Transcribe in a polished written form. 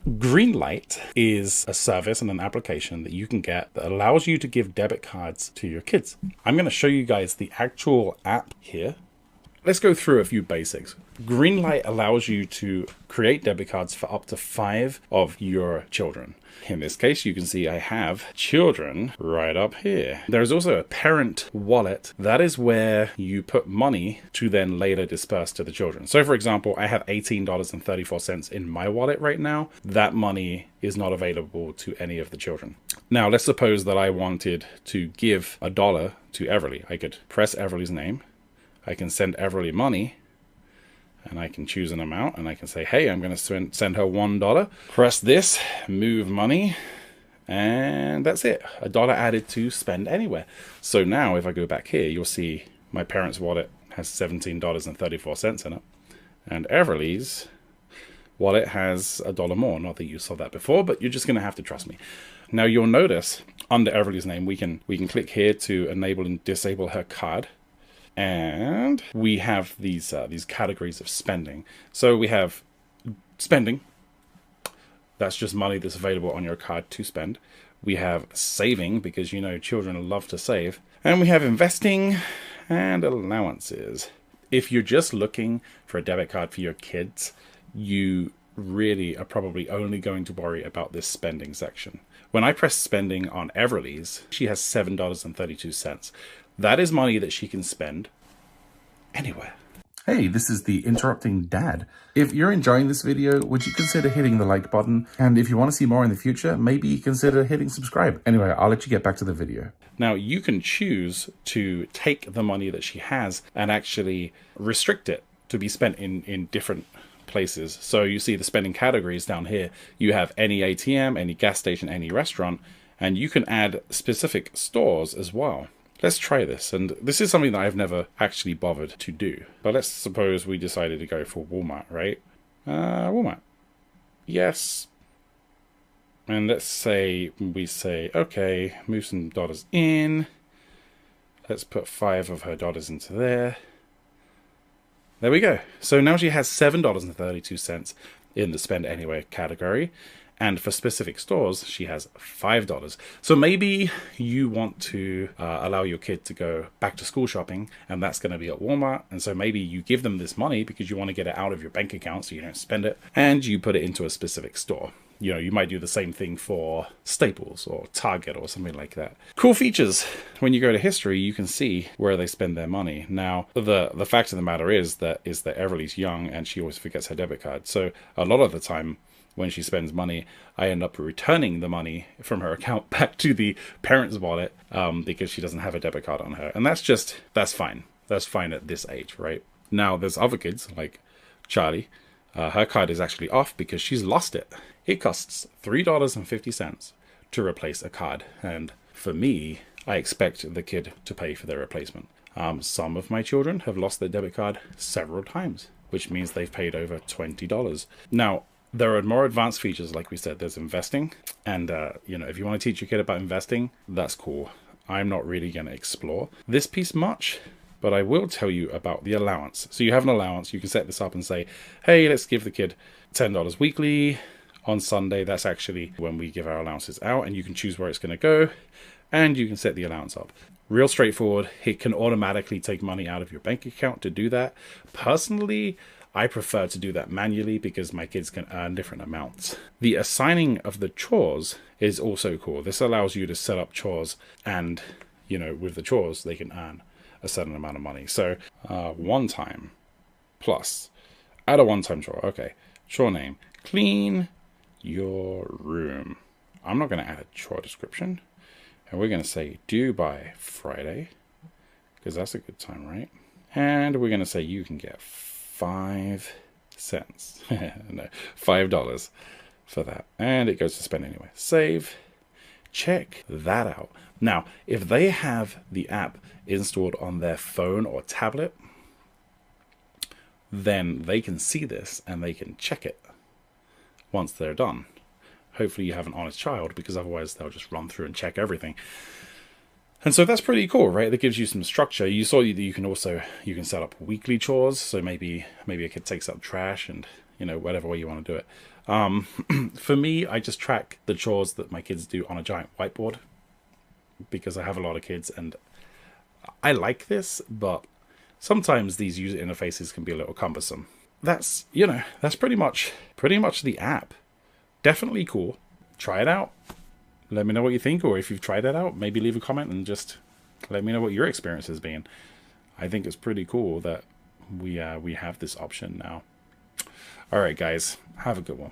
Greenlight is a service and an application that you can get that allows you to give debit cards to your kids. I'm going to show you guys the actual app here. Let's go through a few basics. Greenlight allows you to create debit cards for up to 5 of your children. In this case, you can see I have children right up here. There's also a parent wallet. That is where you put money to then later disperse to the children. So for example, I have $18.34 in my wallet right now. That money is not available to any of the children. Now, let's suppose that I wanted to give $1 to Everly. I could press Everly's name. I can send Everly money, and I can choose an amount, and I can say, hey, I'm going to send her $1. Press this, move money, and that's it. $1 added to spend anywhere. So now if I go back here, you'll see my parents' wallet has $17.34 in it, and Everly's wallet has $1 more. Not that you saw that before, but you're just going to have to trust me. Now you'll notice under Everly's name, we can click here to enable and disable her card. And we have these categories of spending. So we have spending. That's just money that's available on your card to spend. We have saving, because you know children love to save. And we have investing and allowances. If you're just looking for a debit card for your kids, you really are probably only going to worry about this spending section. When I press spending on Everly's, she has $7.32. That is money that she can spend anywhere. Hey, this is the Interrupting Dad. If you're enjoying this video, would you consider hitting the like button? And if you want to see more in the future, maybe consider hitting subscribe. Anyway, I'll let you get back to the video. Now, you can choose to take the money that she has and actually restrict it to be spent in different places. So you see the spending categories down here. You have any ATM, any gas station, any restaurant, and you can add specific stores as well. Let's try this, and this is something that I've never actually bothered to do. But let's suppose we decided to go for Walmart, right? Walmart. Yes. And let's say we say, okay, move some dollars in. Let's put 5 of her dollars into there. There we go. So now she has $7.32 in the spend anywhere category. And for specific stores, she has $5. So maybe you want to allow your kid to go back to school shopping, and that's going to be at Walmart. And so maybe you give them this money because you want to get it out of your bank account so you don't spend it, and you put it into a specific store. You know, you might do the same thing for Staples or Target or something like that. Cool features. When you go to history, you can see where they spend their money. Now, the fact of the matter is that Everly's young and she always forgets her debit card. So a lot of the time, when she spends money, I end up returning the money from her account back to the parent's wallet because she doesn't have a debit card on her. And that's fine. That's fine at this age, right? Now, there's other kids like Charlie. Her card is actually off because she's lost it. It costs $3.50 to replace a card. And for me, I expect the kid to pay for their replacement. Some of my children have lost their debit card several times, which means they've paid over $20. Now, there are more advanced features, like we said. There's investing, and if you want to teach your kid about investing, that's cool. I'm not really going to explore this piece much, but I will tell you about the allowance. So you have an allowance. You can set this up and say, hey, let's give the kid $10 weekly. On Sunday, that's actually when we give our allowances out, and you can choose where it's going to go, and you can set the allowance up. Real straightforward. It can automatically take money out of your bank account to do that. Personally, I prefer to do that manually because my kids can earn different amounts. The assigning of the chores is also cool. This allows you to set up chores, and with the chores they can earn a certain amount of money. So one time plus, add a one-time chore. Okay, chore name, clean your room. I'm not going to add a chore description, and we're going to say due by Friday because that's a good time, right? And we're going to say you can get 5 cents. No, $5 for that. And it goes to spend anyway. Save. Check that out. Now, if they have the app installed on their phone or tablet, then they can see this and they can check it once they're done. Hopefully you have an honest child, because otherwise they'll just run through and check everything. And so that's pretty cool, right? That gives you some structure. You saw that you can set up weekly chores. So maybe a kid takes up trash and you know, whatever way you want to do it. For me, I just track the chores that my kids do on a giant whiteboard because I have a lot of kids, and I like this, but sometimes these user interfaces can be a little cumbersome. That's, you know, that's pretty much the app. Definitely cool. Try it out. Let me know what you think, or if you've tried it out, maybe leave a comment and just let me know what your experience has been. I think it's pretty cool that we have this option now. All right, guys, have a good one.